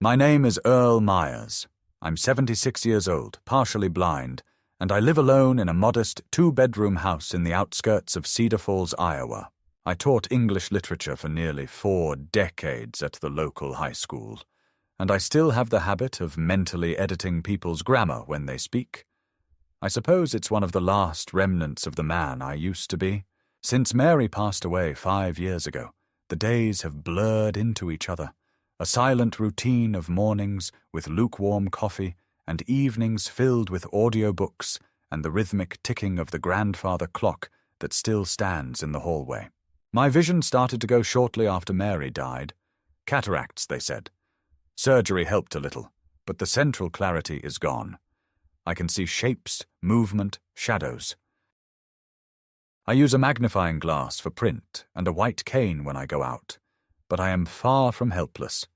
My name is Earl Myers. I'm 76 years old, partially blind, and I live alone in a modest two-bedroom house in the outskirts of Cedar Falls, Iowa. I taught English literature for nearly 4 decades at the local high school, and I still have the habit of mentally editing people's grammar when they speak. I suppose it's one of the last remnants of the man I used to be. Since Mary passed away 5 years ago, the days have blurred into each other. A silent routine of mornings with lukewarm coffee and evenings filled with audiobooks and the rhythmic ticking of the grandfather clock that still stands in the hallway. My vision started to go shortly after Mary died. Cataracts, they said. Surgery helped a little, but the central clarity is gone. I can see shapes, movement, shadows. I use a magnifying glass for print and a white cane when I go out, but I am far from helpless.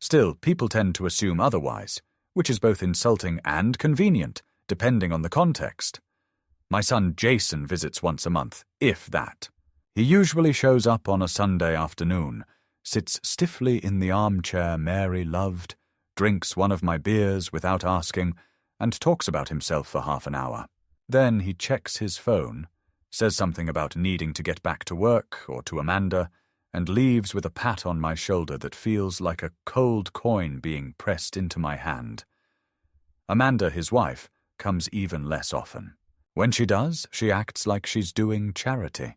Still, people tend to assume otherwise, which is both insulting and convenient, depending on the context. My son Jason visits once a month, if that. He usually shows up on a Sunday afternoon, sits stiffly in the armchair Mary loved, drinks one of my beers without asking, and talks about himself for half an hour. Then he checks his phone, says something about needing to get back to work or to Amanda, and leaves with a pat on my shoulder that feels like a cold coin being pressed into my hand. Amanda, his wife, comes even less often. When she does, she acts like she's doing charity,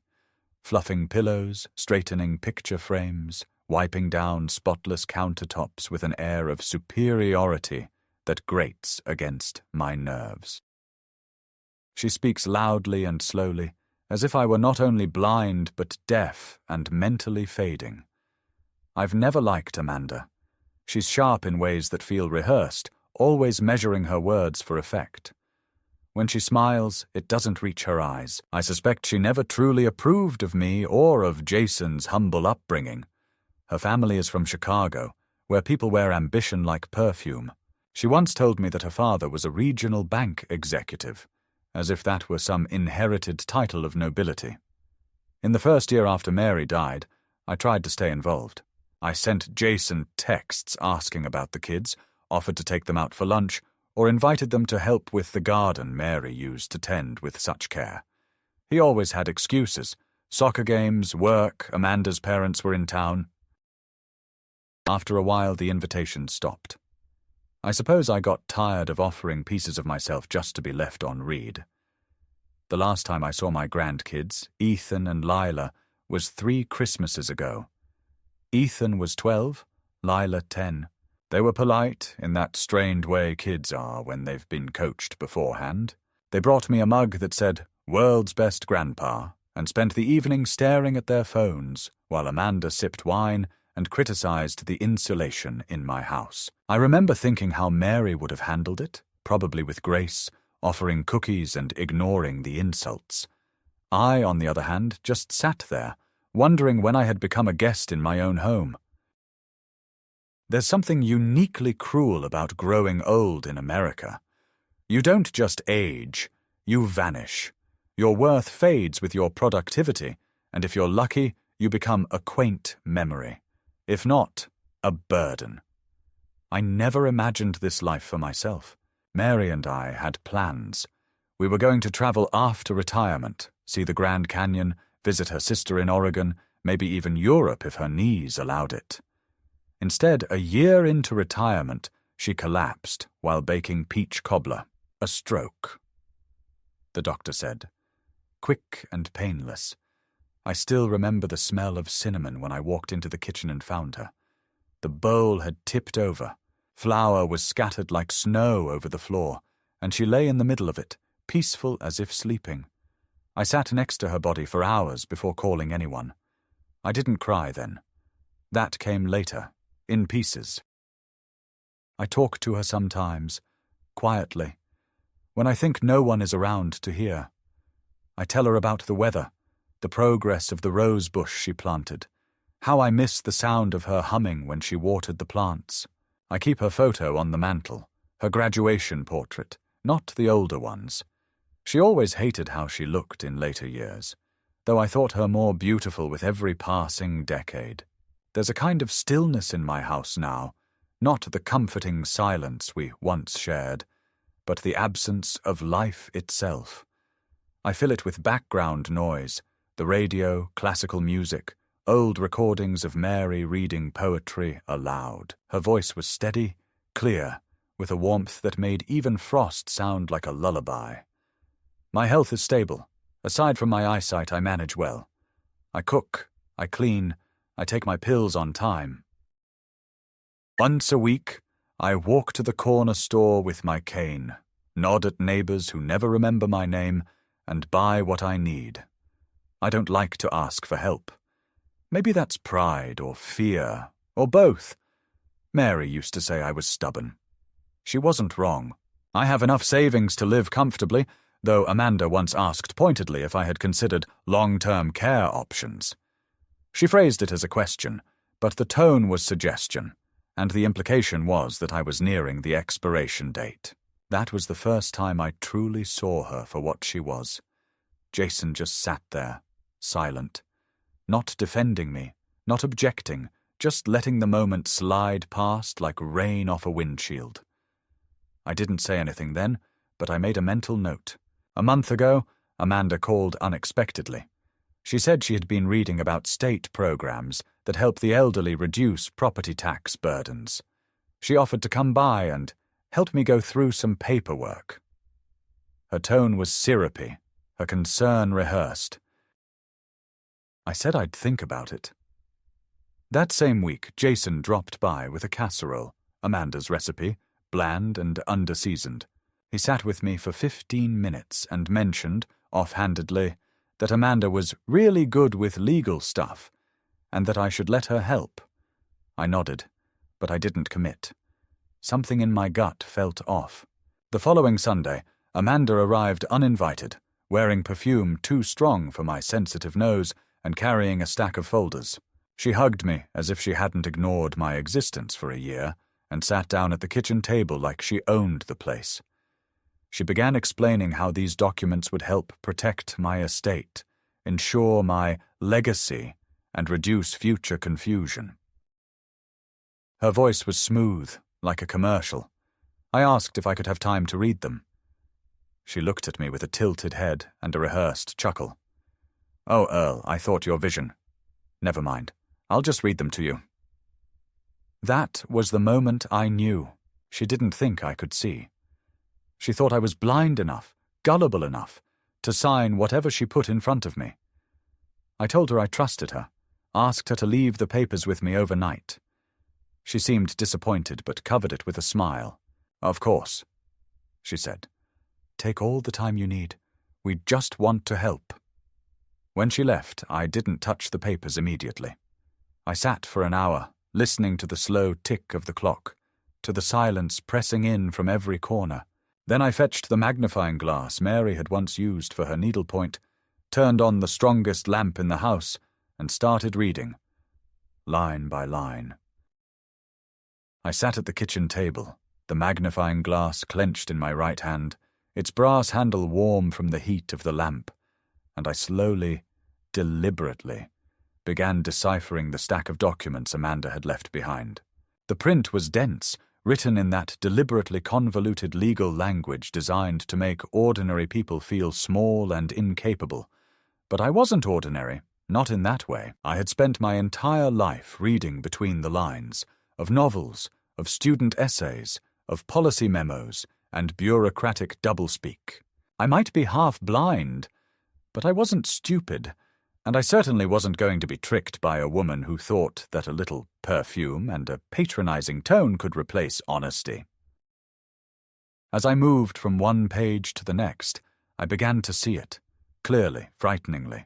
fluffing pillows, straightening picture frames, wiping down spotless countertops with an air of superiority that grates against my nerves. She speaks loudly and slowly, as if I were not only blind but deaf and mentally fading. I've never liked Amanda. She's sharp in ways that feel rehearsed, always measuring her words for effect. When she smiles, it doesn't reach her eyes. I suspect she never truly approved of me or of Jason's humble upbringing. Her family is from Chicago, where people wear ambition like perfume. She once told me that her father was a regional bank executive, as if that were some inherited title of nobility. In the first year after Mary died, I tried to stay involved. I sent Jason texts asking about the kids, offered to take them out for lunch, or invited them to help with the garden Mary used to tend with such care. He always had excuses: soccer games, work, Amanda's parents were in town. After a while, the invitations stopped. I suppose I got tired of offering pieces of myself just to be left on read. The last time I saw my grandkids, Ethan and Lila, was 3 Christmases ago. Ethan was 12, Lila 10. They were polite, in that strained way kids are when they've been coached beforehand. They brought me a mug that said, "World's Best Grandpa," and spent the evening staring at their phones, while Amanda sipped wine and criticized the insulation in my house. I remember thinking how Mary would have handled it, probably with grace, offering cookies and ignoring the insults. I, on the other hand, just sat there, wondering when I had become a guest in my own home. There's something uniquely cruel about growing old in America. You don't just age, you vanish. Your worth fades with your productivity, and if you're lucky, you become a quaint memory. If not, a burden. I never imagined this life for myself. Mary and I had plans. We were going to travel after retirement, see the Grand Canyon, visit her sister in Oregon, maybe even Europe if her knees allowed it. Instead, a year into retirement, she collapsed while baking peach cobbler. A stroke, the doctor said. Quick and painless. I still remember the smell of cinnamon when I walked into the kitchen and found her. The bowl had tipped over. Flour was scattered like snow over the floor, and she lay in the middle of it, peaceful as if sleeping. I sat next to her body for hours before calling anyone. I didn't cry then. That came later, in pieces. I talk to her sometimes, quietly, when I think no one is around to hear. I tell her about the weather, the progress of the rose bush she planted, how I miss the sound of her humming when she watered the plants. I keep her photo on the mantel, her graduation portrait, not the older ones. She always hated how she looked in later years, though I thought her more beautiful with every passing decade. There's a kind of stillness in my house now, Not the comforting silence we once shared, but the absence of life itself. I fill it with background noise, the radio, classical music, old recordings of Mary reading poetry aloud. Her voice was steady, clear, with a warmth that made even frost sound like a lullaby. My health is stable. Aside from my eyesight, I manage well. I cook, I clean, I take my pills on time. Once a week, I walk to the corner store with my cane, nod at neighbors who never remember my name, and buy what I need. I don't like to ask for help. Maybe that's pride or fear, or both. Mary used to say I was stubborn. She wasn't wrong. I have enough savings to live comfortably, though Amanda once asked pointedly if I had considered long-term care options. She phrased it as a question, but the tone was suggestion, and the implication was that I was nearing the expiration date. That was the first time I truly saw her for what she was. Jason just sat there, silent, not defending me, not objecting, just letting the moment slide past like rain off a windshield. I didn't say anything then, but I made a mental note. A month ago, Amanda called unexpectedly. She said she had been reading about state programs that help the elderly reduce property tax burdens. She offered to come by and help me go through some paperwork. Her tone was syrupy, her concern rehearsed. I said I'd think about it. That same week, Jason dropped by with a casserole, Amanda's recipe, bland and underseasoned. He sat with me for 15 minutes and mentioned, offhandedly, that Amanda was really good with legal stuff, and that I should let her help. I nodded, but I didn't commit. Something in my gut felt off. The following Sunday, Amanda arrived uninvited, wearing perfume too strong for my sensitive nose and carrying a stack of folders. She hugged me as if she hadn't ignored my existence for a year, and sat down at the kitchen table like she owned the place. She began explaining how these documents would help protect my estate, ensure my legacy, and reduce future confusion. Her voice was smooth, like a commercial. I asked if I could have time to read them. She looked at me with a tilted head and a rehearsed chuckle. "Oh, Earl, I thought your vision. Never mind. I'll just read them to you." That was the moment I knew. She didn't think I could see. She thought I was blind enough, gullible enough, to sign whatever she put in front of me. I told her I trusted her, asked her to leave the papers with me overnight. She seemed disappointed, but covered it with a smile. "Of course," she said. "Take all the time you need. We just want to help." When she left, I didn't touch the papers immediately. I sat for an hour, listening to the slow tick of the clock, to the silence pressing in from every corner. Then I fetched the magnifying glass Mary had once used for her needlepoint, turned on the strongest lamp in the house, and started reading, line by line. I sat at the kitchen table, the magnifying glass clenched in my right hand, its brass handle warm from the heat of the lamp, and I slowly, deliberately, began deciphering the stack of documents Amanda had left behind. The print was dense, written in that deliberately convoluted legal language designed to make ordinary people feel small and incapable. But I wasn't ordinary, not in that way. I had spent my entire life reading between the lines, of novels, of student essays, of policy memos, and bureaucratic doublespeak. I might be half blind, but I wasn't stupid, and I certainly wasn't going to be tricked by a woman who thought that a little perfume and a patronizing tone could replace honesty. As I moved from one page to the next, I began to see it, clearly, frighteningly.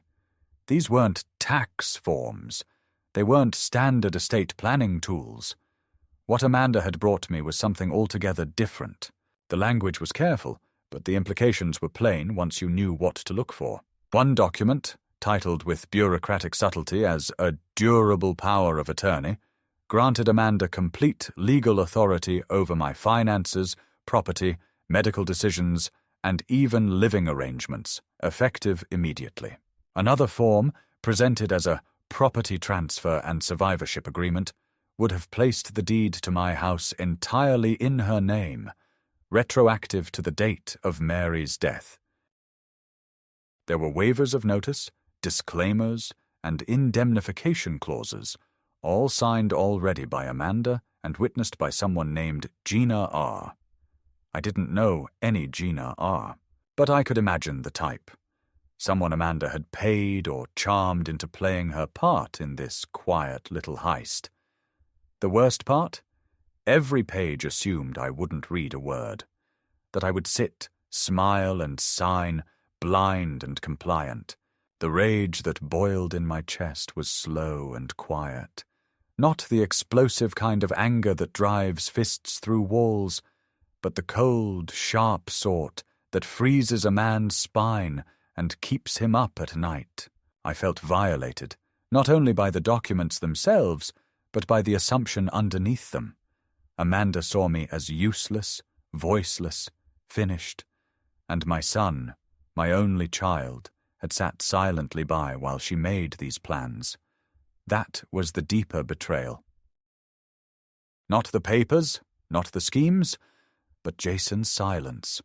These weren't tax forms. They weren't standard estate planning tools. What Amanda had brought me was something altogether different. The language was careful, but the implications were plain once you knew what to look for. One document, titled with bureaucratic subtlety as a durable power of attorney, granted Amanda complete legal authority over my finances, property, medical decisions, and even living arrangements, effective immediately. Another form, presented as a property transfer and survivorship agreement, would have placed the deed to my house entirely in her name, retroactive to the date of Mary's death. There were waivers of notice, disclaimers, and indemnification clauses, all signed already by Amanda and witnessed by someone named Gina R. I didn't know any Gina R., but I could imagine the type. Someone Amanda had paid or charmed into playing her part in this quiet little heist. The worst part? Every page assumed I wouldn't read a word, that I would sit, smile, and sign, blind and compliant. The rage that boiled in my chest was slow and quiet, not the explosive kind of anger that drives fists through walls, but the cold, sharp sort that freezes a man's spine and keeps him up at night. I felt violated, not only by the documents themselves, but by the assumption underneath them. Amanda saw me as useless, voiceless, finished, and my son, my only child, had sat silently by while she made these plans. That was the deeper betrayal. Not the papers, not the schemes, but Jason's silence.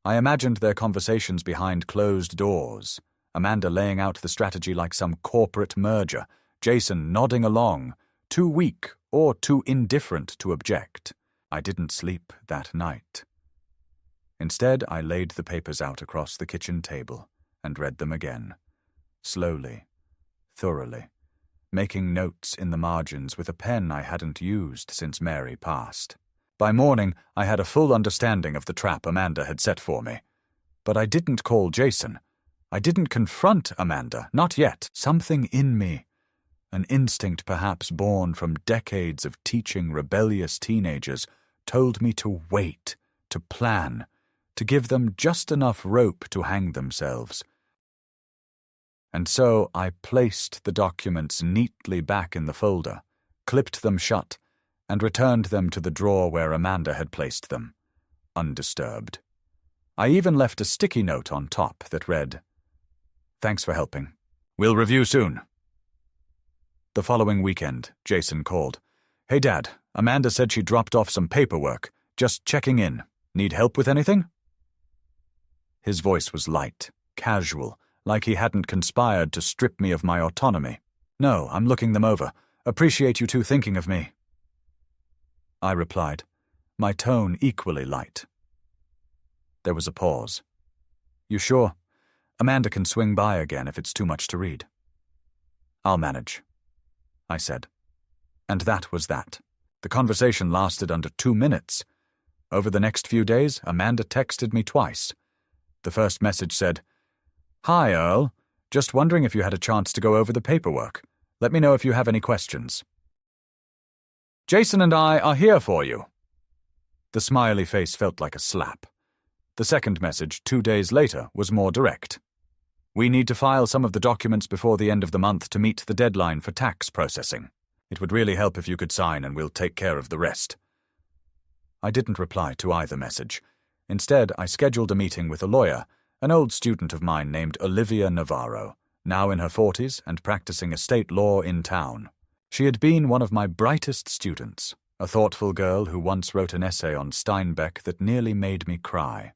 I imagined their conversations behind closed doors, Amanda laying out the strategy like some corporate merger, Jason nodding along, too weak or too indifferent to object. I didn't sleep that night. Instead, I laid the papers out across the kitchen table and read them again, slowly, thoroughly, making notes in the margins with a pen I hadn't used since Mary passed. By morning, I had a full understanding of the trap Amanda had set for me. But I didn't call Jason. I didn't confront Amanda, not yet. Something in me, an instinct perhaps born from decades of teaching rebellious teenagers, told me to wait, to plan, to give them just enough rope to hang themselves. And so I placed the documents neatly back in the folder, clipped them shut, and returned them to the drawer where Amanda had placed them, undisturbed. I even left a sticky note on top that read, "Thanks for helping. We'll review soon." The following weekend, Jason called. "Hey, Dad, Amanda said she dropped off some paperwork. Just checking in. Need help with anything?" His voice was light, casual, like he hadn't conspired to strip me of my autonomy. "No, I'm looking them over. Appreciate you two thinking of me." I replied, my tone equally light. There was a pause. "You sure? Amanda can swing by again if it's too much to read." "I'll manage," I said. And that was that. The conversation lasted under 2 minutes. Over the next few days, Amanda texted me twice. The first message said, "Hi, Earl. Just wondering if you had a chance to go over the paperwork. Let me know if you have any questions. Jason and I are here for you." The smiley face felt like a slap. The second message, 2 days later, was more direct. "We need to file some of the documents before the end of the month to meet the deadline for tax processing. It would really help if you could sign, and we'll take care of the rest." I didn't reply to either message. Instead, I scheduled a meeting with a lawyer, an old student of mine named Olivia Navarro, now in her 40s and practicing estate law in town. She had been one of my brightest students, a thoughtful girl who once wrote an essay on Steinbeck that nearly made me cry.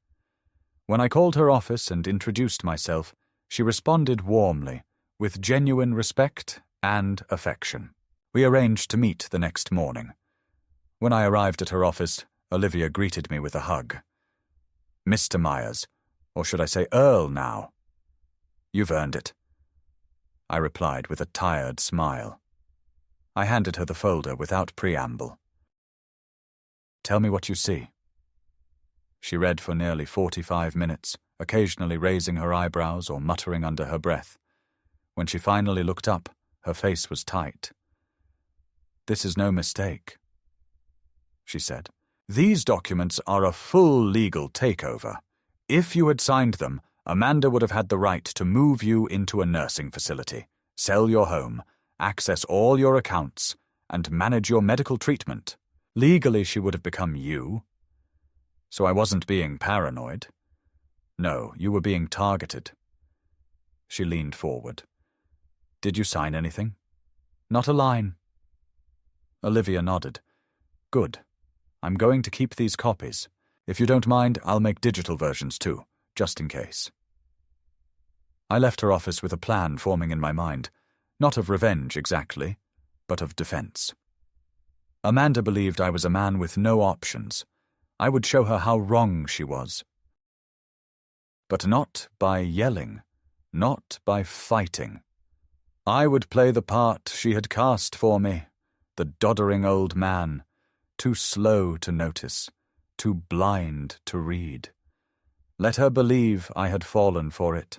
When I called her office and introduced myself, she responded warmly, with genuine respect and affection. We arranged to meet the next morning. When I arrived at her office, Olivia greeted me with a hug. "Mr. Myers, or should I say Earl now?" "You've earned it," I replied with a tired smile. I handed her the folder without preamble. "Tell me what you see." She read for nearly 45 minutes, occasionally raising her eyebrows or muttering under her breath. When she finally looked up, her face was tight. "This is no mistake," she said. "These documents are a full legal takeover. If you had signed them, Amanda would have had the right to move you into a nursing facility, sell your home, access all your accounts, and manage your medical treatment. Legally, she would have become you. So I wasn't being paranoid. No, you were being targeted." She leaned forward. "Did you sign anything?" "Not a line." Olivia nodded. Good. I'm going to keep these copies. If you don't mind, I'll make digital versions too, just in case. I left her office with a plan forming in my mind, not of revenge exactly, but of defense. Amanda believed I was a man with no options. I would show her how wrong she was. But not by yelling, not by fighting. I would play the part she had cast for me, the doddering old man, too slow to notice, too blind to read. Let her believe I had fallen for it.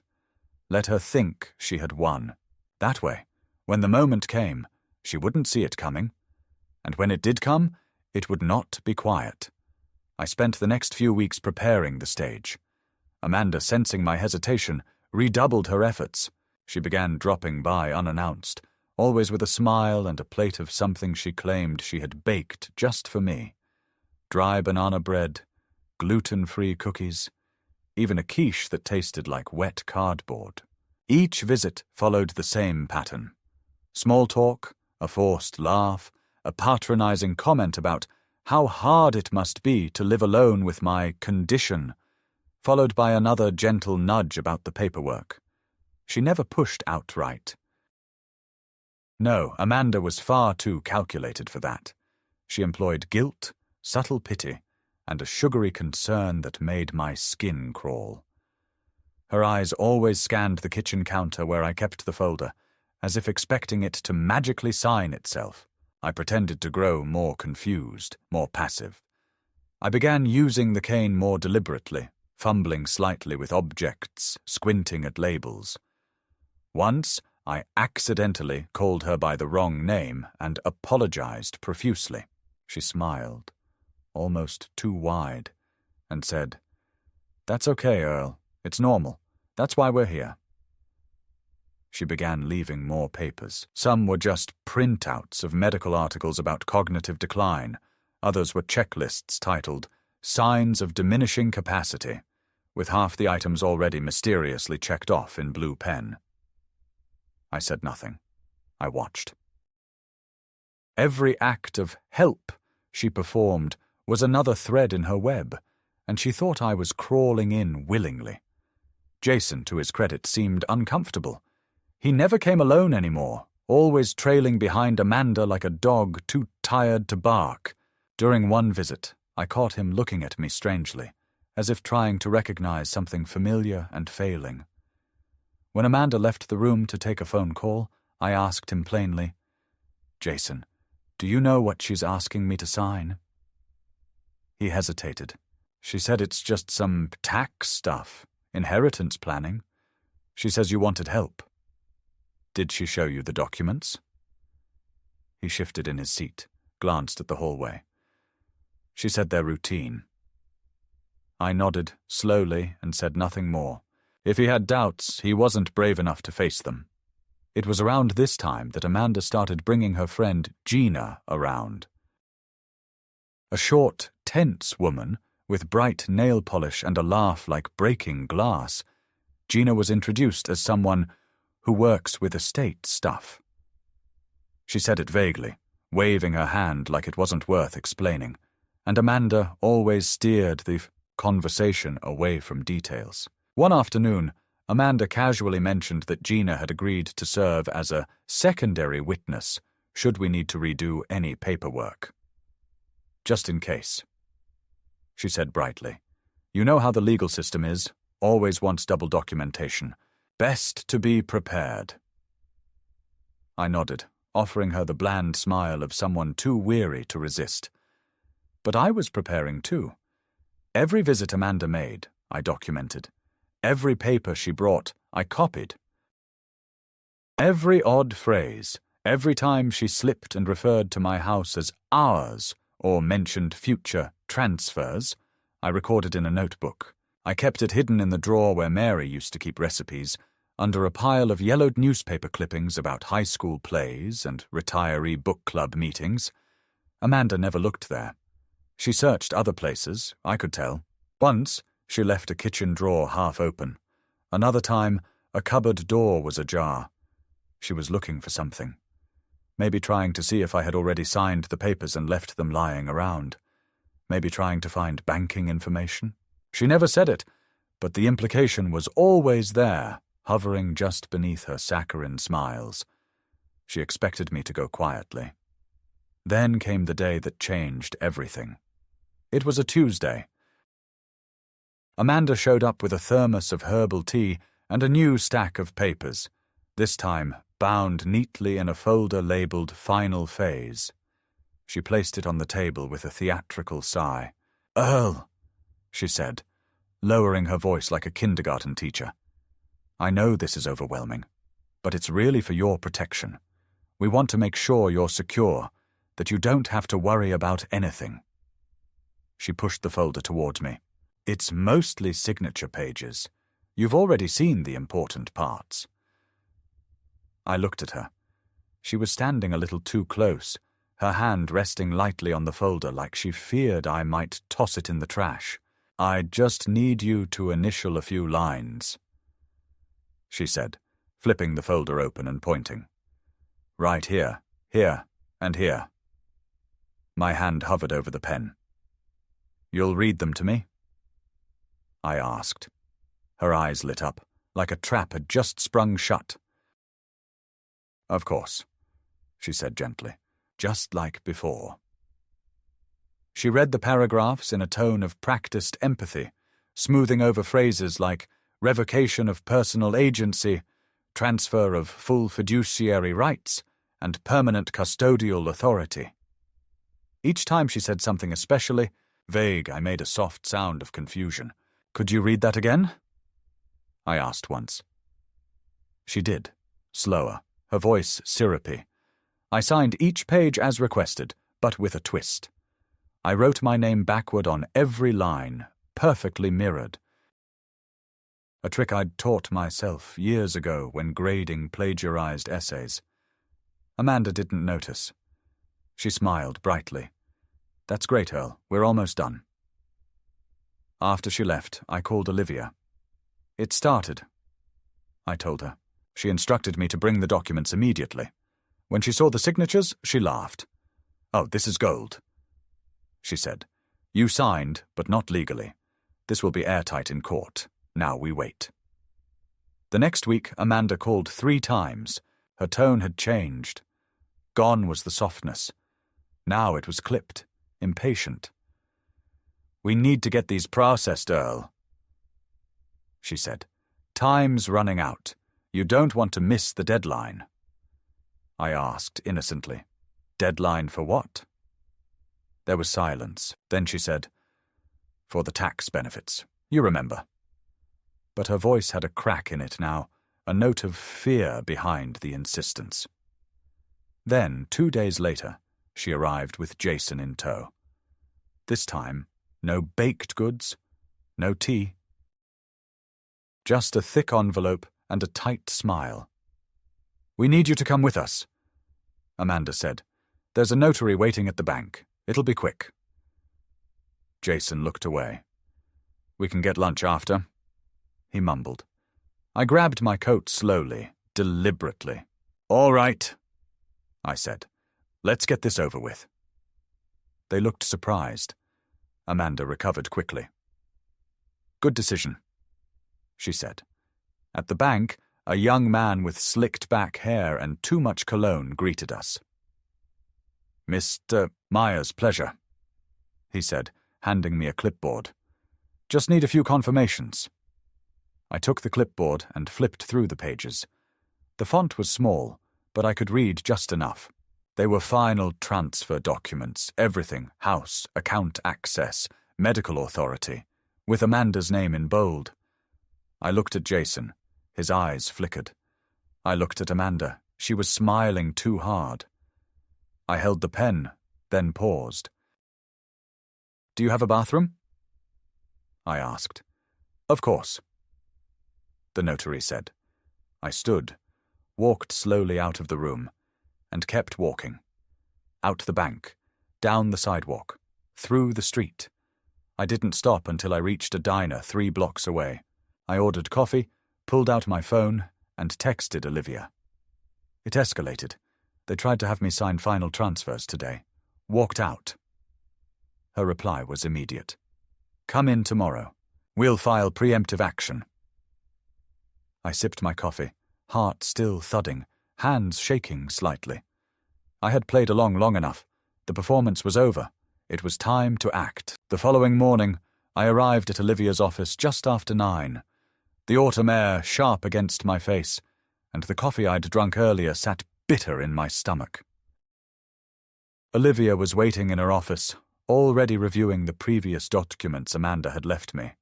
Let her think she had won. That way, when the moment came, she wouldn't see it coming. And when it did come, it would not be quiet. I spent the next few weeks preparing the stage. Amanda, sensing my hesitation, redoubled her efforts. She began dropping by unannounced, always with a smile and a plate of something she claimed she had baked just for me. Dry banana bread, gluten-free cookies, even a quiche that tasted like wet cardboard. Each visit followed the same pattern. Small talk, a forced laugh, a patronizing comment about how hard it must be to live alone with my condition, followed by another gentle nudge about the paperwork. She never pushed outright. No, Amanda was far too calculated for that. She employed guilt, subtle pity, and a sugary concern that made my skin crawl. Her eyes always scanned the kitchen counter where I kept the folder, as if expecting it to magically sign itself. I pretended to grow more confused, more passive. I began using the cane more deliberately, fumbling slightly with objects, squinting at labels. Once, I accidentally called her by the wrong name and apologized profusely. She smiled, almost too wide, and said, "That's okay, Earl. It's normal. That's why we're here." She began leaving more papers. Some were just printouts of medical articles about cognitive decline. Others were checklists titled "Signs of Diminishing Capacity," with half the items already mysteriously checked off in blue pen. I said nothing. I watched. Every act of help she performed was another thread in her web, and she thought I was crawling in willingly. Jason, to his credit, seemed uncomfortable. He never came alone anymore, always trailing behind Amanda like a dog too tired to bark. During one visit, I caught him looking at me strangely, as if trying to recognize something familiar and failing. When Amanda left the room to take a phone call, I asked him plainly, "Jason, do you know what she's asking me to sign?" He hesitated. "She said it's just some tax stuff, inheritance planning. She says you wanted help." "Did she show you the documents?" He shifted in his seat, glanced at the hallway. "She said they're routine." I nodded slowly and said nothing more. If he had doubts, he wasn't brave enough to face them. It was around this time that Amanda started bringing her friend Gina around. A short, tense woman with bright nail polish and a laugh like breaking glass, Gina was introduced as someone who works with estate stuff. She said it vaguely, waving her hand like it wasn't worth explaining, and Amanda always steered the conversation away from details. One afternoon, Amanda casually mentioned that Gina had agreed to serve as a secondary witness should we need to redo any paperwork. "Just in case," she said brightly. "You know how the legal system is, always wants double documentation. Best to be prepared." I nodded, offering her the bland smile of someone too weary to resist. But I was preparing too. Every visit Amanda made, I documented. Every paper she brought, I copied. Every odd phrase, every time she slipped and referred to my house as ours or mentioned future transfers, I recorded in a notebook. I kept it hidden in the drawer where Mary used to keep recipes, under a pile of yellowed newspaper clippings about high school plays and retiree book club meetings. Amanda never looked there. She searched other places, I could tell. Once, she left a kitchen drawer half open. Another time, a cupboard door was ajar. She was looking for something. Maybe trying to see if I had already signed the papers and left them lying around. Maybe trying to find banking information. She never said it, but the implication was always there, hovering just beneath her saccharine smiles. She expected me to go quietly. Then came the day that changed everything. It was a Tuesday. Amanda showed up with a thermos of herbal tea and a new stack of papers, this time bound neatly in a folder labeled Final Phase. She placed it on the table with a theatrical sigh. "Earl," she said, lowering her voice like a kindergarten teacher. "I know this is overwhelming, but it's really for your protection. We want to make sure you're secure, that you don't have to worry about anything." She pushed the folder towards me. "It's mostly signature pages. You've already seen the important parts." I looked at her. She was standing a little too close, her hand resting lightly on the folder like she feared I might toss it in the trash. "I just need you to initial a few lines," she said, flipping the folder open and pointing. "Right here, here, and here." My hand hovered over the pen. "You'll read them to me?" I asked. Her eyes lit up, like a trap had just sprung shut. "Of course," she said gently, "just like before." She read the paragraphs in a tone of practiced empathy, smoothing over phrases like revocation of personal agency, transfer of full fiduciary rights, and permanent custodial authority. Each time she said something especially vague, I made a soft sound of confusion. "Could you read that again?" I asked once. She did, slower, her voice syrupy. I signed each page as requested, but with a twist. I wrote my name backward on every line, perfectly mirrored. A trick I'd taught myself years ago when grading plagiarized essays. Amanda didn't notice. She smiled brightly. "That's great, Earl. We're almost done." After she left, I called Olivia. "It started," I told her. She instructed me to bring the documents immediately. When she saw the signatures, she laughed. "Oh, this is gold," she said. "You signed, but not legally. This will be airtight in court. Now we wait." The next week, Amanda called 3 times. Her tone had changed. Gone was the softness. Now it was clipped, impatient. "We need to get these processed, Earl," she said. "Time's running out. You don't want to miss the deadline." I asked innocently. "Deadline for what?" There was silence. Then she said, "For the tax benefits. You remember." But her voice had a crack in it now, a note of fear behind the insistence. Then, 2 days later, she arrived with Jason in tow. This time, no baked goods, no tea. Just a thick envelope and a tight smile. "We need you to come with us," Amanda said. "There's a notary waiting at the bank. It'll be quick." Jason looked away. "We can get lunch after," he mumbled. I grabbed my coat slowly, deliberately. "All right," I said. "Let's get this over with." They looked surprised. Amanda recovered quickly. "Good decision," she said. At the bank, a young man with slicked-back hair and too much cologne greeted us. "Mr. Myers, pleasure," he said, handing me a clipboard. "Just need a few confirmations." I took the clipboard and flipped through the pages. The font was small, but I could read just enough. They were final transfer documents, everything, house, account access, medical authority, with Amanda's name in bold. I looked at Jason. His eyes flickered. I looked at Amanda. She was smiling too hard. I held the pen, then paused. "Do you have a bathroom?" I asked. "Of course," the notary said. I stood, walked slowly out of the room, and kept walking. Out the bank, down the sidewalk, through the street. I didn't stop until I reached a diner 3 blocks away. I ordered coffee, pulled out my phone, and texted Olivia. It escalated. They tried to have me sign final transfers today. Walked out. Her reply was immediate. Come in tomorrow. We'll file preemptive action. I sipped my coffee, heart still thudding, hands shaking slightly. I had played along long enough. The performance was over. It was time to act. The following morning, I arrived at Olivia's office just after 9. The autumn air sharp against my face, and the coffee I'd drunk earlier sat bitter in my stomach. Olivia was waiting in her office, already reviewing the previous documents Amanda had left me.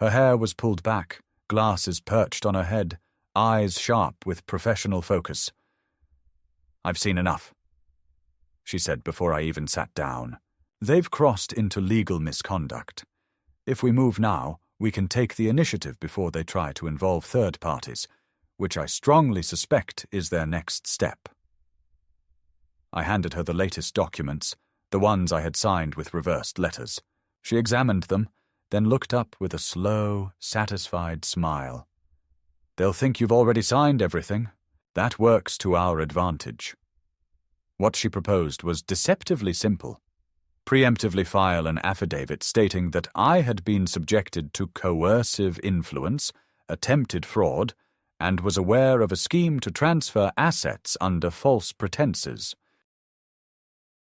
Her hair was pulled back, glasses perched on her head, eyes sharp with professional focus. I've seen enough, she said before I even sat down. They've crossed into legal misconduct. If we move now, we can take the initiative before they try to involve third parties, which I strongly suspect is their next step. I handed her the latest documents, the ones I had signed with reversed letters. She examined them, then looked up with a slow, satisfied smile. They'll think you've already signed everything. That works to our advantage. What she proposed was deceptively simple. Preemptively file an affidavit stating that I had been subjected to coercive influence, attempted fraud, and was aware of a scheme to transfer assets under false pretenses.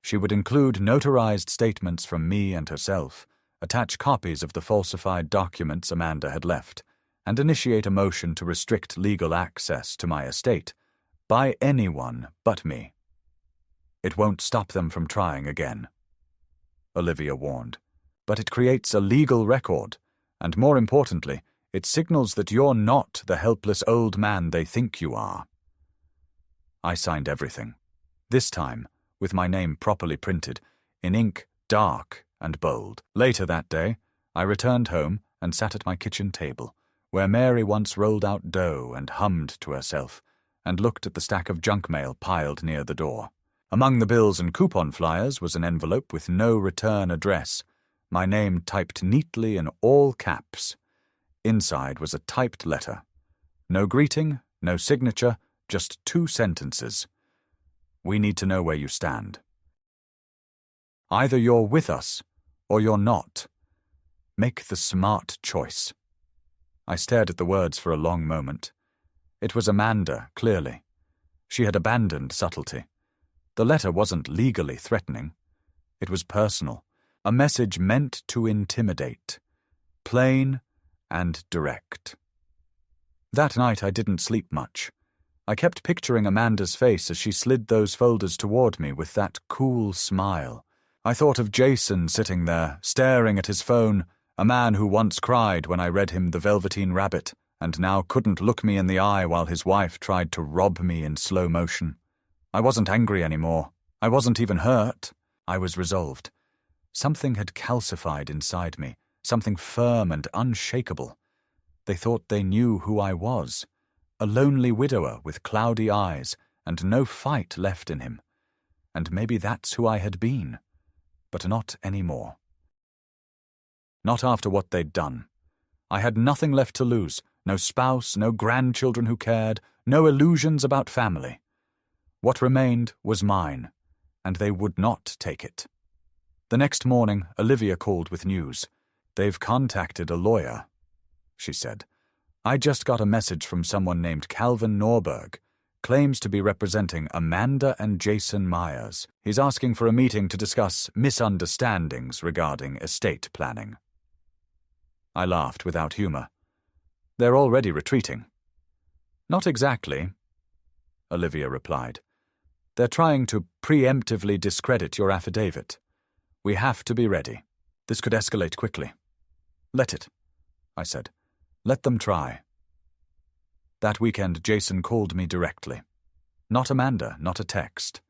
She would include notarized statements from me and herself, attach copies of the falsified documents Amanda had left, and initiate a motion to restrict legal access to my estate by anyone but me. It won't stop them from trying again, Olivia warned, but it creates a legal record, and more importantly, it signals that you're not the helpless old man they think you are. I signed everything, this time with my name properly printed, in ink dark and bold. Later that day, I returned home and sat at my kitchen table, where Mary once rolled out dough and hummed to herself, and looked at the stack of junk mail piled near the door. Among the bills and coupon flyers was an envelope with no return address, my name typed neatly in all caps. Inside was a typed letter. No greeting, no signature, just 2 sentences. We need to know where you stand. Either you're with us, or you're not. Make the smart choice. I stared at the words for a long moment. It was Amanda, clearly. She had abandoned subtlety. The letter wasn't legally threatening. It was personal, a message meant to intimidate. Plain and direct. That night I didn't sleep much. I kept picturing Amanda's face as she slid those folders toward me with that cool smile. I thought of Jason sitting there, staring at his phone, a man who once cried when I read him The Velveteen Rabbit, and now couldn't look me in the eye while his wife tried to rob me in slow motion. I wasn't angry anymore. I wasn't even hurt. I was resolved. Something had calcified inside me, something firm and unshakable. They thought they knew who I was, a lonely widower with cloudy eyes and no fight left in him. And maybe that's who I had been, but not anymore. Not after what they'd done. I had nothing left to lose, no spouse, no grandchildren who cared, no illusions about family. What remained was mine, and they would not take it. The next morning, Olivia called with news. They've contacted a lawyer, she said. I just got a message from someone named Calvin Norberg. Claims to be representing Amanda and Jason Myers. He's asking for a meeting to discuss misunderstandings regarding estate planning. I laughed without humor. They're already retreating. Not exactly, Olivia replied. They're trying to preemptively discredit your affidavit. We have to be ready. This could escalate quickly. Let it, I said. Let them try. That weekend, Jason called me directly. Not Amanda, not a text.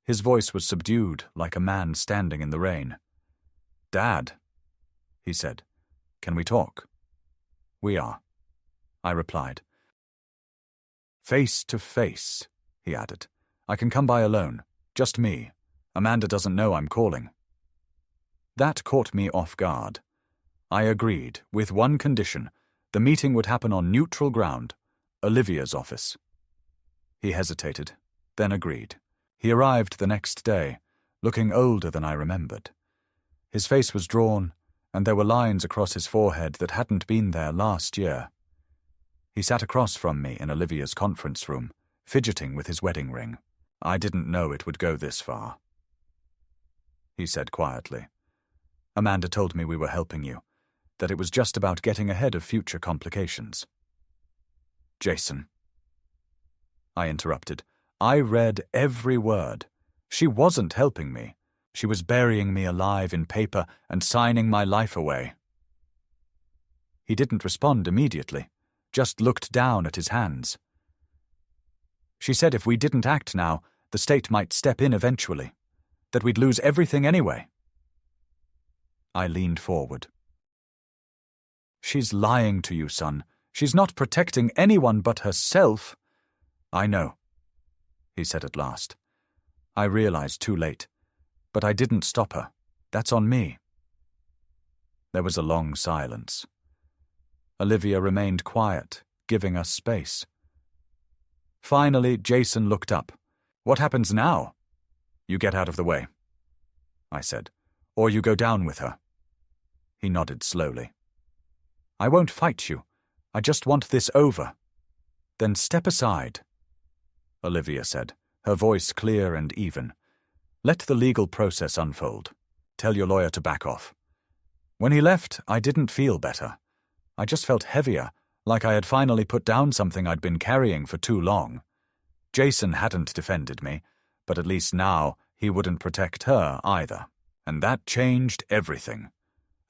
His voice was subdued, like a man standing in the rain. Dad, he said, can we talk? We are, I replied. Face to face, he added. I can come by alone. Just me. Amanda doesn't know I'm calling. That caught me off guard. I agreed, with one condition. The meeting would happen on neutral ground, Olivia's office. He hesitated, then agreed. He arrived the next day, looking older than I remembered. His face was drawn, and there were lines across his forehead that hadn't been there last year. He sat across from me in Olivia's conference room, fidgeting with his wedding ring. "I didn't know it would go this far," he said quietly. "Amanda told me we were helping you, that it was just about getting ahead of future complications." "Jason," I interrupted. "I read every word. She wasn't helping me. She was burying me alive in paper and signing my life away." He didn't respond immediately, just looked down at his hands. "She said if we didn't act now, the state might step in eventually, that we'd lose everything anyway." I leaned forward. "She's lying to you, son. She's not protecting anyone but herself." "I know," he said at last. "I realized too late, but I didn't stop her. That's on me." There was a long silence. Olivia remained quiet, giving us space. Finally, Jason looked up. "What happens now?" "You get out of the way," I said, "or you go down with her." He nodded slowly. "I won't fight you. I just want this over." "Then step aside," Olivia said, her voice clear and even. "Let the legal process unfold. Tell your lawyer to back off." When he left, I didn't feel better. I just felt heavier, like I had finally put down something I'd been carrying for too long. Jason hadn't defended me, but at least now he wouldn't protect her either. And that changed everything.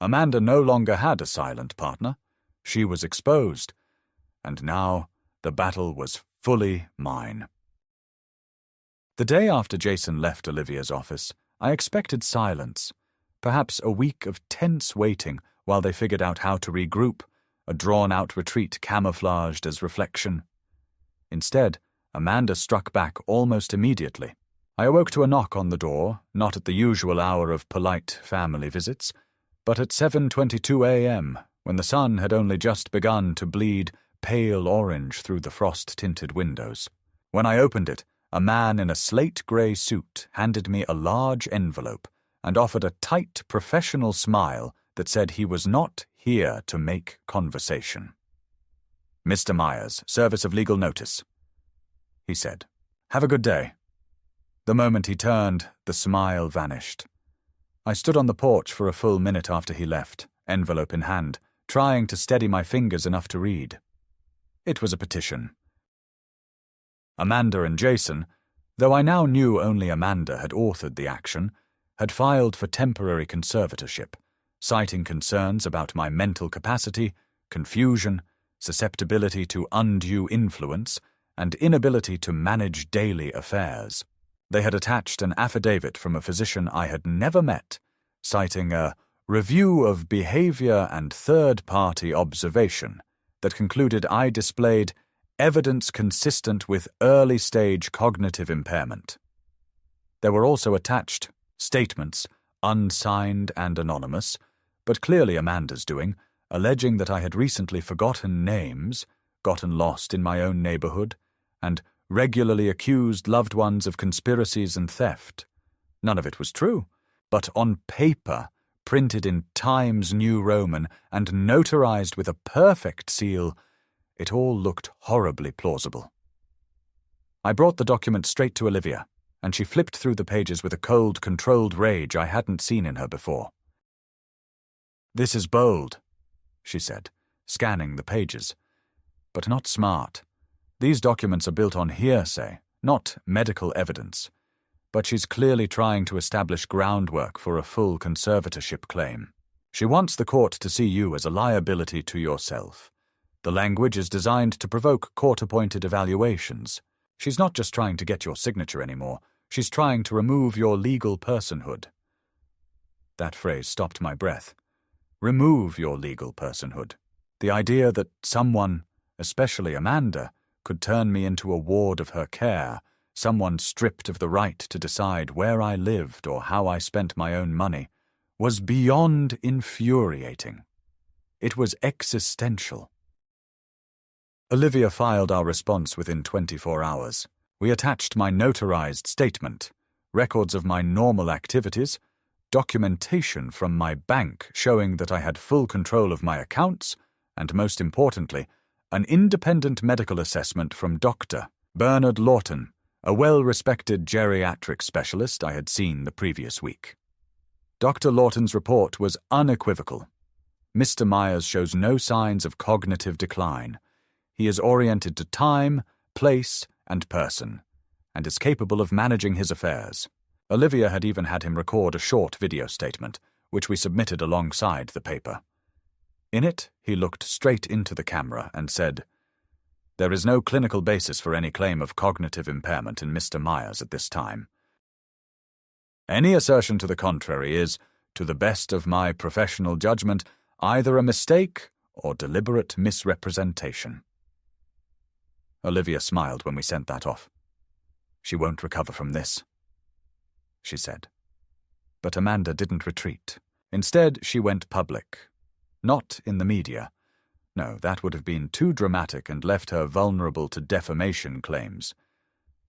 Amanda no longer had a silent partner. She was exposed. And now the battle was fully mine. The day after Jason left Olivia's office, I expected silence, perhaps a week of tense waiting while they figured out how to regroup, a drawn-out retreat camouflaged as reflection. Instead, Amanda struck back almost immediately. I awoke to a knock on the door, not at the usual hour of polite family visits, but at 7:22 a.m., when the sun had only just begun to bleed pale orange through the frost-tinted windows. When I opened it, a man in a slate-grey suit handed me a large envelope and offered a tight, professional smile that said he was not here to make conversation. "Mr. Myers, service of legal notice," he said. "Have a good day." The moment he turned, the smile vanished. I stood on the porch for a full minute after he left, envelope in hand, trying to steady my fingers enough to read. It was a petition. Amanda and Jason, though I now knew only Amanda had authored the action, had filed for temporary conservatorship, citing concerns about my mental capacity, confusion, susceptibility to undue influence, and inability to manage daily affairs. They had attached an affidavit from a physician I had never met, citing a review of behavior and third-party observation that concluded I displayed evidence consistent with early-stage cognitive impairment. There were also attached statements, unsigned and anonymous, but clearly Amanda's doing, alleging that I had recently forgotten names, gotten lost in my own neighborhood, and regularly accused loved ones of conspiracies and theft. None of it was true, but on paper, printed in Times New Roman and notarized with a perfect seal, it all looked horribly plausible. I brought the document straight to Olivia, and she flipped through the pages with a cold, controlled rage I hadn't seen in her before. "This is bold," she said, scanning the pages. "But not smart. These documents are built on hearsay, not medical evidence. But she's clearly trying to establish groundwork for a full conservatorship claim. She wants the court to see you as a liability to yourself. The language is designed to provoke court-appointed evaluations. She's not just trying to get your signature anymore. She's trying to remove your legal personhood." That phrase stopped my breath. Remove your legal personhood. The idea that someone, especially Amanda, could turn me into a ward of her care, someone stripped of the right to decide where I lived or how I spent my own money, was beyond infuriating. It was existential. Olivia filed our response within 24 hours. We attached my notarized statement, records of my normal activities, documentation from my bank showing that I had full control of my accounts, and most importantly, an independent medical assessment from Dr. Bernard Lawton, a well-respected geriatric specialist I had seen the previous week. Dr. Lawton's report was unequivocal. Mr. Myers shows no signs of cognitive decline. He is oriented to time, place, and person, and is capable of managing his affairs. Olivia had even had him record a short video statement, which we submitted alongside the paper. In it, he looked straight into the camera and said, "There is no clinical basis for any claim of cognitive impairment in Mr. Myers at this time. Any assertion to the contrary is, to the best of my professional judgment, either a mistake or deliberate misrepresentation." Olivia smiled when we sent that off. "She won't recover from this," she said. But Amanda didn't retreat. Instead, she went public. Not in the media. No, that would have been too dramatic and left her vulnerable to defamation claims.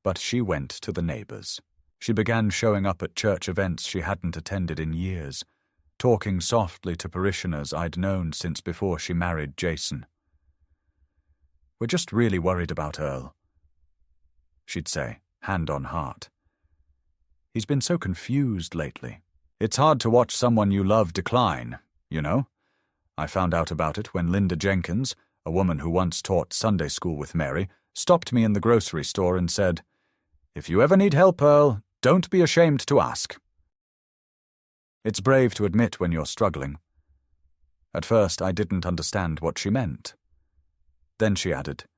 But she went to the neighbors. She began showing up at church events she hadn't attended in years, talking softly to parishioners I'd known since before she married Jason. "We're just really worried about Earl," she'd say, hand on heart. "He's been so confused lately. It's hard to watch someone you love decline, you know? I found out about it when Linda Jenkins, a woman who once taught Sunday school with Mary, stopped me in the grocery store and said, 'If you ever need help, Earl, don't be ashamed to ask.' It's brave to admit when you're struggling." At first, I didn't understand what she meant. Then she added,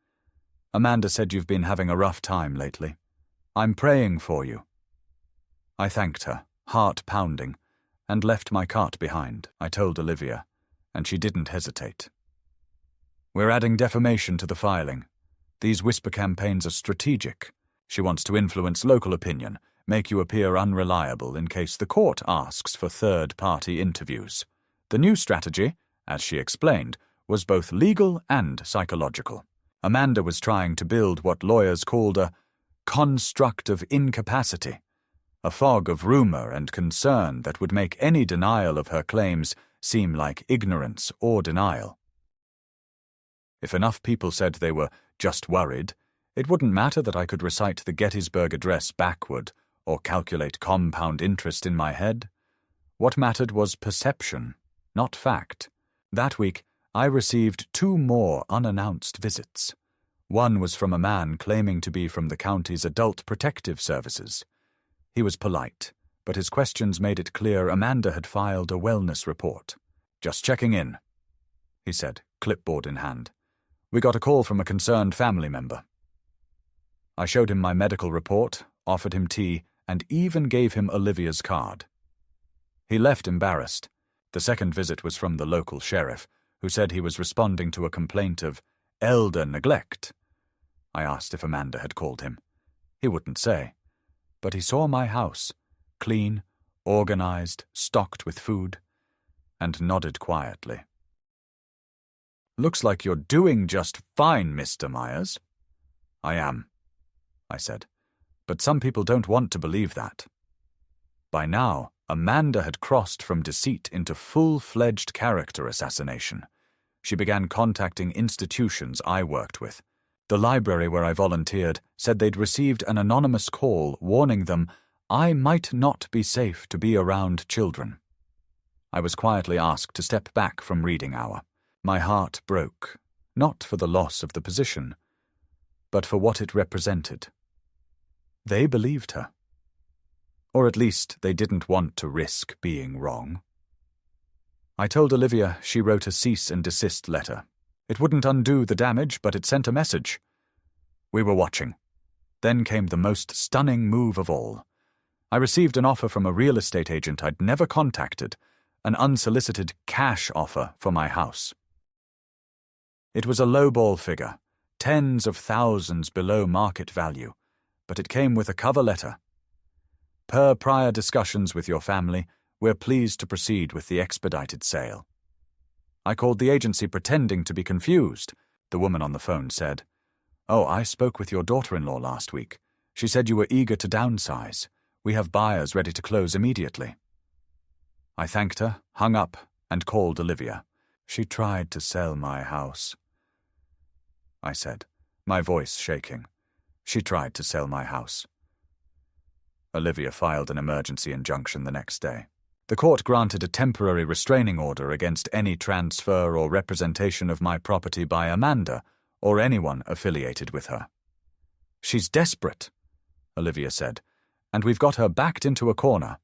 "Amanda said you've been having a rough time lately. I'm praying for you." I thanked her, heart pounding, and left my cart behind, I told Olivia, and she didn't hesitate. "We're adding defamation to the filing. These whisper campaigns are strategic. She wants to influence local opinion, make you appear unreliable in case the court asks for third-party interviews. The new strategy, as she explained, was both legal and psychological. Amanda was trying to build what lawyers called a construct of incapacity, a fog of rumor and concern that would make any denial of her claims seem like ignorance or denial. If enough people said they were just worried, it wouldn't matter that I could recite the Gettysburg Address backward or calculate compound interest in my head. What mattered was perception, not fact. That week, I received 2 more unannounced visits. One was from a man claiming to be from the county's Adult Protective Services. He was polite, but his questions made it clear Amanda had filed a wellness report. "Just checking in," he said, clipboard in hand. "We got a call from a concerned family member." I showed him my medical report, offered him tea, and even gave him Olivia's card. He left embarrassed. The second visit was from the local sheriff, who said he was responding to a complaint of elder neglect. I asked if Amanda had called him. He wouldn't say. But he saw my house, clean, organized, stocked with food, and nodded quietly. "Looks like you're doing just fine, Mr. Myers." "I am," I said, "but some people don't want to believe that." By now, Amanda had crossed from deceit into full-fledged character assassination. She began contacting institutions I worked with. The library where I volunteered said they'd received an anonymous call warning them I might not be safe to be around children. I was quietly asked to step back from reading hour. My heart broke, not for the loss of the position, but for what it represented. They believed her. Or at least they didn't want to risk being wrong. I told Olivia she wrote a cease and desist letter. It wouldn't undo the damage, but it sent a message. We were watching. Then came the most stunning move of all. I received an offer from a real estate agent I'd never contacted, an unsolicited cash offer for my house. It was a lowball figure, tens of thousands below market value, but it came with a cover letter. Per prior discussions with your family, we're pleased to proceed with the expedited sale. I called the agency pretending to be confused. The woman on the phone said, "Oh, I spoke with your daughter-in-law last week. She said you were eager to downsize. We have buyers ready to close immediately." I thanked her, hung up, and called Olivia. "She tried to sell my house," I said, my voice shaking. "She tried to sell my house." Olivia filed an emergency injunction the next day. The court granted a temporary restraining order against any transfer or representation of my property by Amanda or anyone affiliated with her. "She's desperate," Olivia said, "and we've got her backed into a corner."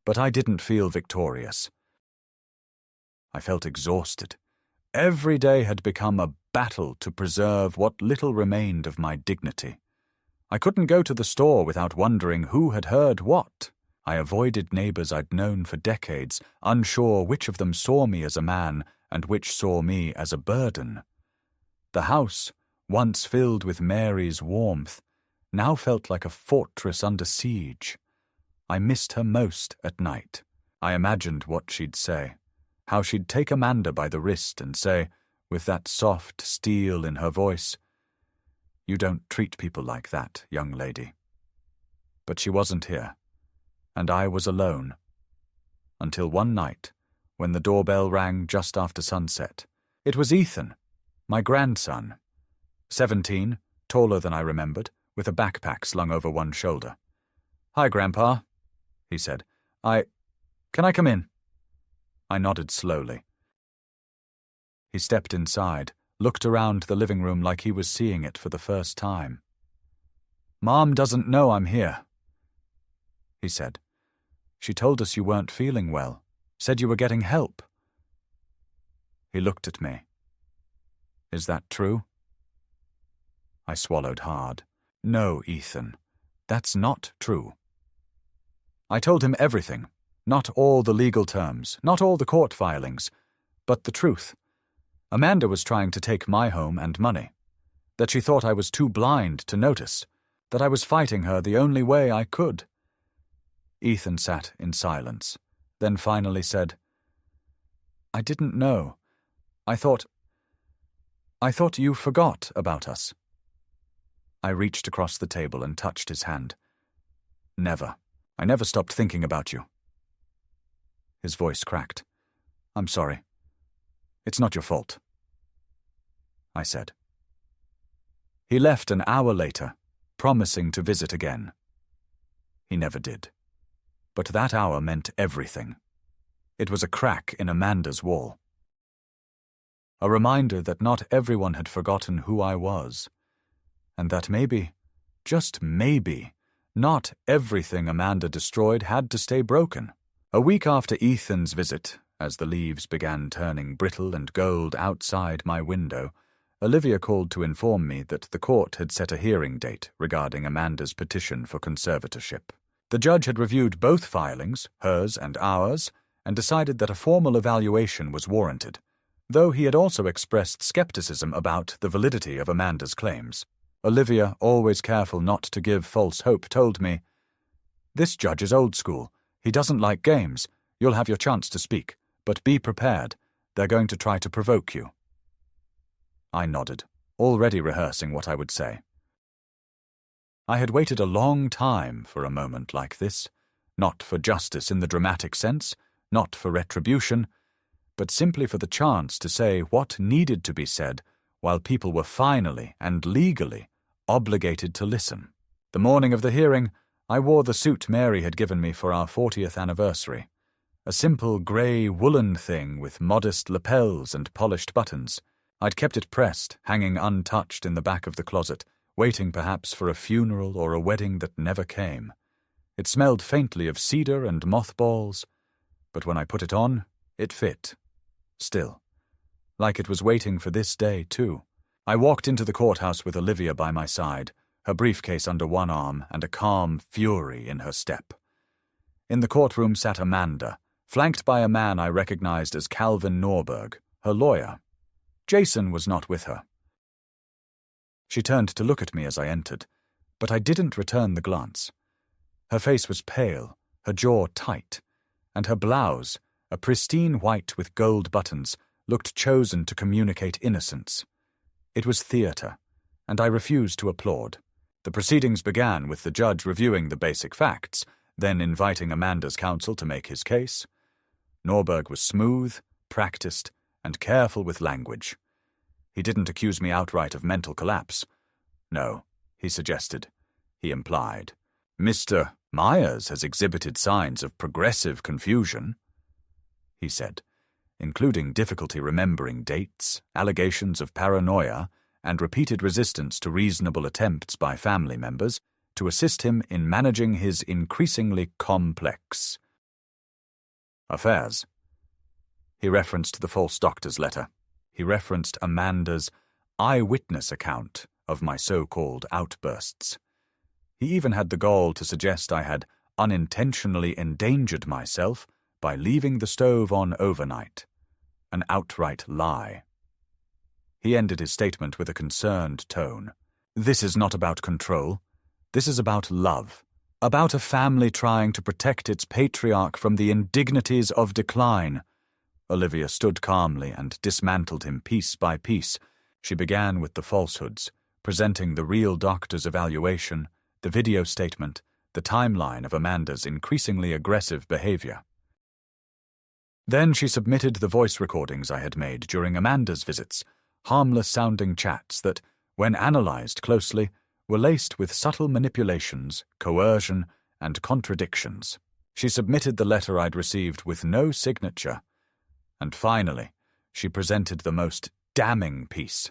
But I didn't feel victorious. I felt exhausted. Every day had become a battle to preserve what little remained of my dignity. I couldn't go to the store without wondering who had heard what. I avoided neighbors I'd known for decades, unsure which of them saw me as a man and which saw me as a burden. The house, once filled with Mary's warmth, now felt like a fortress under siege. I missed her most at night. I imagined what she'd say, how she'd take Amanda by the wrist and say, with that soft steel in her voice, "You don't treat people like that, young lady." But she wasn't here, and I was alone. Until one night, when the doorbell rang just after sunset. It was Ethan, my grandson. 17, taller than I remembered, with a backpack slung over one shoulder. "Hi, Grandpa," he said. Can I come in?" I nodded slowly. He stepped inside, looked around the living room like he was seeing it for the first time. "Mom doesn't know I'm here," he said. "She told us you weren't feeling well, said you were getting help." He looked at me. "Is that true?" I swallowed hard. "No, Ethan, that's not true." I told him everything, not all the legal terms, not all the court filings, but the truth. Amanda was trying to take my home and money, that she thought I was too blind to notice, that I was fighting her the only way I could. Ethan sat in silence, then finally said, "I didn't know. I thought you forgot about us." I reached across the table and touched his hand. "Never. I never stopped thinking about you." His voice cracked. "I'm sorry. It's not your fault," I said. He left an hour later, promising to visit again. He never did. But that hour meant everything. It was a crack in Amanda's wall. A reminder that not everyone had forgotten who I was, and that maybe, just maybe, not everything Amanda destroyed had to stay broken. A week after Ethan's visit, as the leaves began turning brittle and gold outside my window, Olivia called to inform me that the court had set a hearing date regarding Amanda's petition for conservatorship. The judge had reviewed both filings, hers and ours, and decided that a formal evaluation was warranted, though he had also expressed skepticism about the validity of Amanda's claims. Olivia, always careful not to give false hope, told me, "This judge is old school. He doesn't like games. You'll have your chance to speak, but be prepared. They're going to try to provoke you." I nodded, already rehearsing what I would say. I had waited a long time for a moment like this, not for justice in the dramatic sense, not for retribution, but simply for the chance to say what needed to be said while people were finally and legally obligated to listen. The morning of the hearing, I wore the suit Mary had given me for our 40th anniversary, a simple grey woolen thing with modest lapels and polished buttons. I'd kept it pressed, hanging untouched in the back of the closet, waiting perhaps for a funeral or a wedding that never came. It smelled faintly of cedar and mothballs, but when I put it on, it fit. Still, like it was waiting for this day, too. I walked into the courthouse with Olivia by my side, her briefcase under one arm and a calm fury in her step. In the courtroom sat Amanda, flanked by a man I recognized as Calvin Norberg, her lawyer. Jason was not with her. She turned to look at me as I entered, but I didn't return the glance. Her face was pale, her jaw tight, and her blouse, a pristine white with gold buttons, looked chosen to communicate innocence. It was theatre, and I refused to applaud. The proceedings began with the judge reviewing the basic facts, then inviting Amanda's counsel to make his case. Norberg was smooth, practiced, and careful with language. He didn't accuse me outright of mental collapse. No, he suggested. He implied. Mr. Myers has exhibited signs of progressive confusion, he said, including difficulty remembering dates, allegations of paranoia, and repeated resistance to reasonable attempts by family members to assist him in managing his increasingly complex affairs. He referenced the false doctor's letter. He referenced Amanda's eyewitness account of my so-called outbursts. He even had the gall to suggest I had unintentionally endangered myself by leaving the stove on overnight. An outright lie. He ended his statement with a concerned tone. This is not about control. This is about love. About a family trying to protect its patriarch from the indignities of decline. Olivia stood calmly and dismantled him piece by piece. She began with the falsehoods, presenting the real doctor's evaluation, the video statement, the timeline of Amanda's increasingly aggressive behavior. Then she submitted the voice recordings I had made during Amanda's visits, harmless-sounding chats that, when analyzed closely, were laced with subtle manipulations, coercion, and contradictions. She submitted the letter I'd received with no signature. And finally, she presented the most damning piece,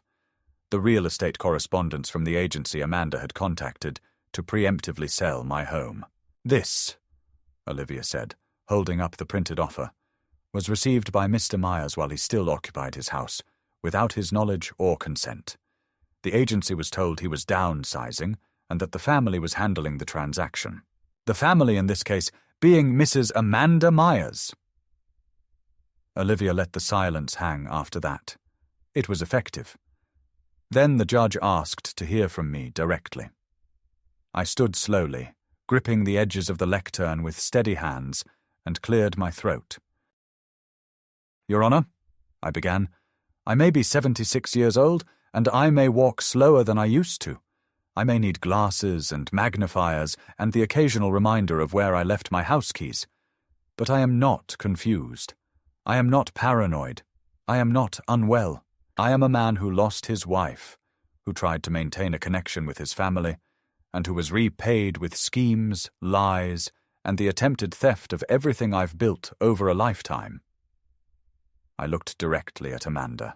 the real estate correspondence from the agency Amanda had contacted to preemptively sell my home. This, Olivia said, holding up the printed offer, was received by Mr. Myers while he still occupied his house, without his knowledge or consent. The agency was told he was downsizing and that the family was handling the transaction. The family in this case being Mrs. Amanda Myers. Olivia let the silence hang after that. It was effective. Then the judge asked to hear from me directly. I stood slowly, gripping the edges of the lectern with steady hands, and cleared my throat. Your Honor, I began, I may be 76 years old, and I may walk slower than I used to. I may need glasses and magnifiers and the occasional reminder of where I left my house keys. But I am not confused. I am not paranoid. I am not unwell. I am a man who lost his wife, who tried to maintain a connection with his family, and who was repaid with schemes, lies, and the attempted theft of everything I've built over a lifetime. I looked directly at Amanda.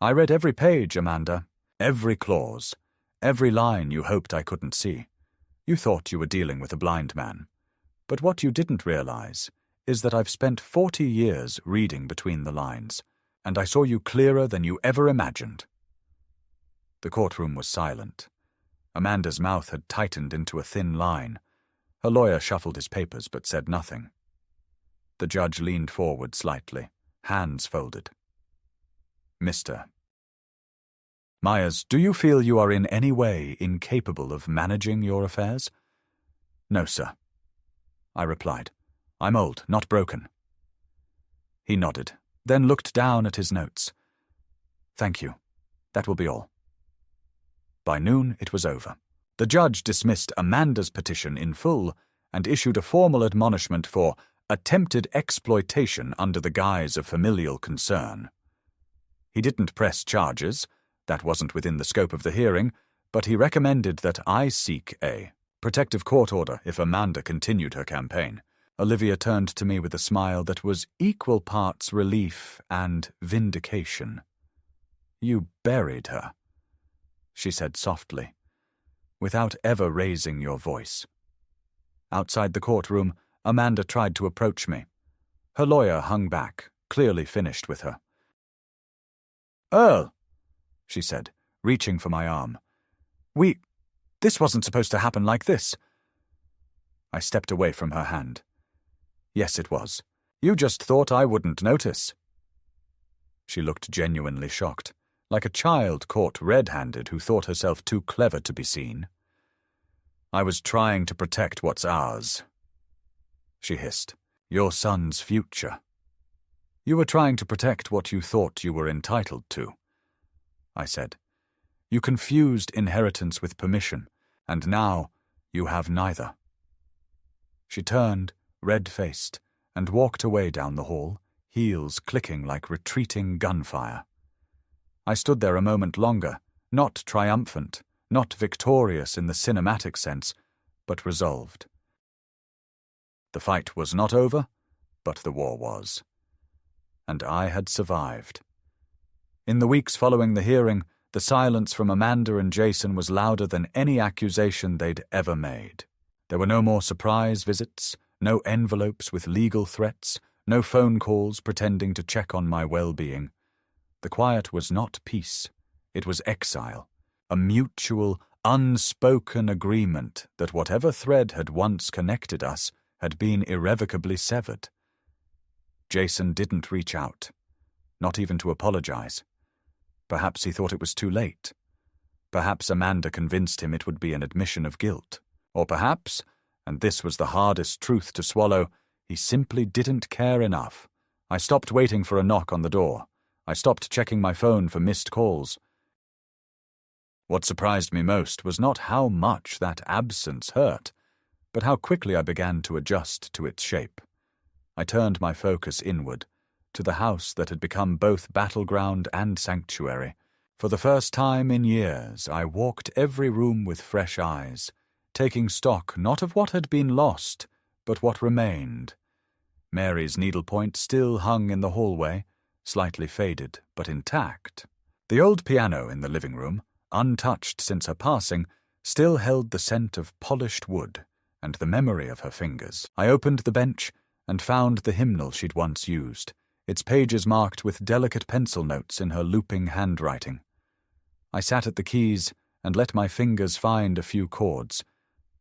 I read every page, Amanda, every clause, every line you hoped I couldn't see. You thought you were dealing with a blind man. But what you didn't realize is that I've spent 40 years reading between the lines, and I saw you clearer than you ever imagined. The courtroom was silent. Amanda's mouth had tightened into a thin line. Her lawyer shuffled his papers but said nothing. The judge leaned forward slightly, hands folded. Mr. Myers, do you feel you are in any way incapable of managing your affairs? No, sir, I replied. I'm old, not broken. He nodded, then looked down at his notes. Thank you. That will be all. By noon, it was over. The judge dismissed Amanda's petition in full and issued a formal admonishment for attempted exploitation under the guise of familial concern. He didn't press charges. That wasn't within the scope of the hearing, but he recommended that I seek a protective court order if Amanda continued her campaign. Olivia turned to me with a smile that was equal parts relief and vindication. You buried her, she said softly, without ever raising your voice. Outside the courtroom, Amanda tried to approach me. Her lawyer hung back, clearly finished with her. Earl, she said, reaching for my arm. This wasn't supposed to happen like this. I stepped away from her hand. Yes, it was. You just thought I wouldn't notice. She looked genuinely shocked, like a child caught red-handed who thought herself too clever to be seen. I was trying to protect what's ours, she hissed. Your son's future. You were trying to protect what you thought you were entitled to, I said. You confused inheritance with permission, and now you have neither." She turned, red-faced, and walked away down the hall, heels clicking like retreating gunfire. I stood there a moment longer, not triumphant, not victorious in the cinematic sense, but resolved. The fight was not over, but the war was. And I had survived. In the weeks following the hearing, the silence from Amanda and Jason was louder than any accusation they'd ever made. There were no more surprise visits, no envelopes with legal threats, no phone calls pretending to check on my well-being. The quiet was not peace. It was exile, a mutual, unspoken agreement that whatever thread had once connected us had been irrevocably severed. Jason didn't reach out, not even to apologize. Perhaps he thought it was too late. Perhaps Amanda convinced him it would be an admission of guilt. Or perhaps, and this was the hardest truth to swallow, he simply didn't care enough. I stopped waiting for a knock on the door. I stopped checking my phone for missed calls. What surprised me most was not how much that absence hurt, but how quickly I began to adjust to its shape. I turned my focus inward, to the house that had become both battleground and sanctuary. For the first time in years, I walked every room with fresh eyes, taking stock not of what had been lost, but what remained. Mary's needlepoint still hung in the hallway, slightly faded but intact. The old piano in the living room, untouched since her passing, still held the scent of polished wood and the memory of her fingers. I opened the bench and found the hymnal she'd once used, its pages marked with delicate pencil notes in her looping handwriting. I sat at the keys and let my fingers find a few chords,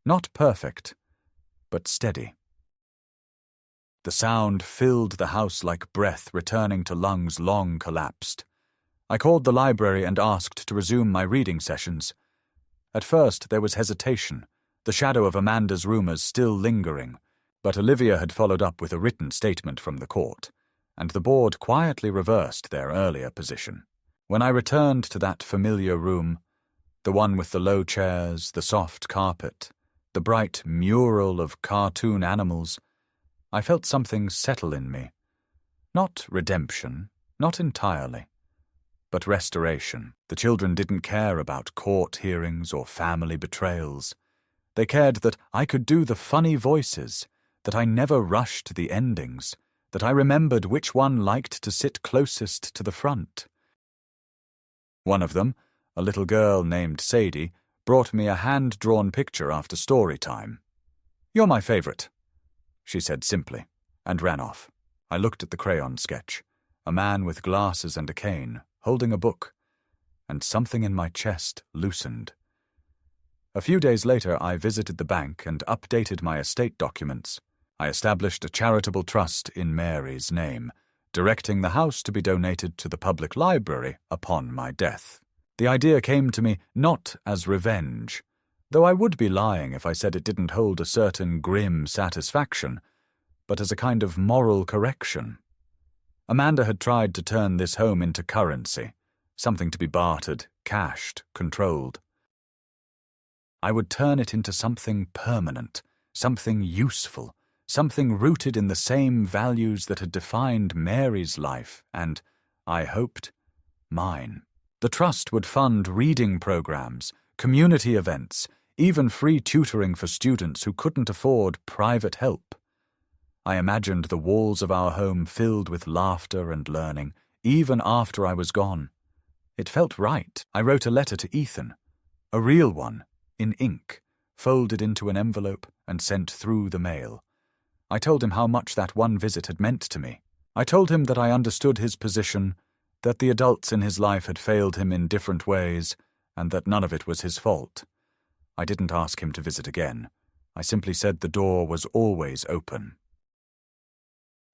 not perfect, but steady. The sound filled the house like breath returning to lungs long collapsed. I called the library and asked to resume my reading sessions. At first there was hesitation, the shadow of Amanda's rumors still lingering, but Olivia had followed up with a written statement from the court, and the board quietly reversed their earlier position. When I returned to that familiar room, the one with the low chairs, the soft carpet, the bright mural of cartoon animals, I felt something settle in me. Not redemption, not entirely, but restoration. The children didn't care about court hearings or family betrayals. They cared that I could do the funny voices, that I never rushed the endings, that I remembered which one liked to sit closest to the front. One of them, a little girl named Sadie, brought me a hand-drawn picture after story time. "You're my favorite," she said simply, and ran off. I looked at the crayon sketch, a man with glasses and a cane, holding a book, and something in my chest loosened. A few days later, I visited the bank and updated my estate documents. I established a charitable trust in Mary's name, directing the house to be donated to the public library upon my death. The idea came to me not as revenge, though I would be lying if I said it didn't hold a certain grim satisfaction, but as a kind of moral correction. Amanda had tried to turn this home into currency, something to be bartered, cashed, controlled. I would turn it into something permanent, something useful, something rooted in the same values that had defined Mary's life and, I hoped, mine. The trust would fund reading programs, community events, even free tutoring for students who couldn't afford private help. I imagined the walls of our home filled with laughter and learning, even after I was gone. It felt right. I wrote a letter to Ethan, a real one, in ink, folded into an envelope and sent through the mail. I told him how much that one visit had meant to me. I told him that I understood his position, that the adults in his life had failed him in different ways, and that none of it was his fault. I didn't ask him to visit again. I simply said the door was always open.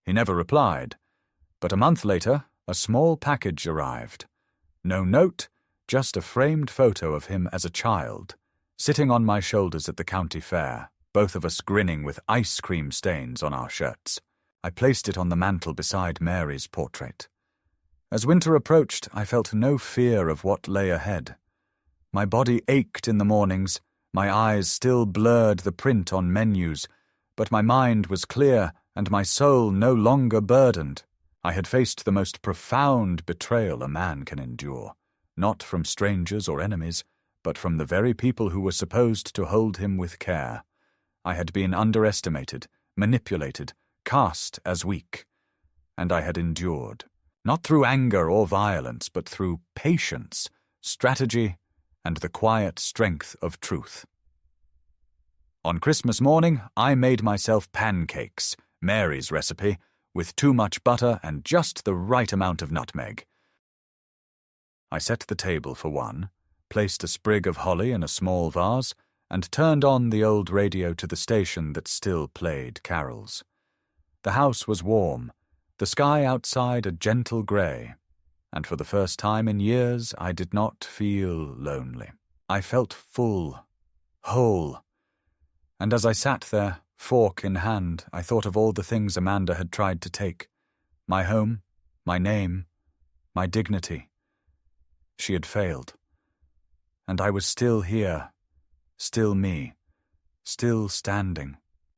He never replied, but a month later, a small package arrived. No note, just a framed photo of him as a child, sitting on my shoulders at the county fair, both of us grinning with ice cream stains on our shirts. I placed it on the mantel beside Mary's portrait. As winter approached, I felt no fear of what lay ahead. My body ached in the mornings, my eyes still blurred the print on menus, but my mind was clear and my soul no longer burdened. I had faced the most profound betrayal a man can endure, not from strangers or enemies, but from the very people who were supposed to hold him with care. I had been underestimated, manipulated, cast as weak, and I had endured, not through anger or violence, but through patience, strategy, and the quiet strength of truth. On Christmas morning, I made myself pancakes, Mary's recipe, with too much butter and just the right amount of nutmeg. I set the table for one, placed a sprig of holly in a small vase, and turned on the old radio to the station that still played carols. The house was warm, the sky outside a gentle grey, and for the first time in years I did not feel lonely. I felt full, whole, and as I sat there, fork in hand, I thought of all the things Amanda had tried to take. My home, my name, my dignity. She had failed. And I was still here, still me, still standing.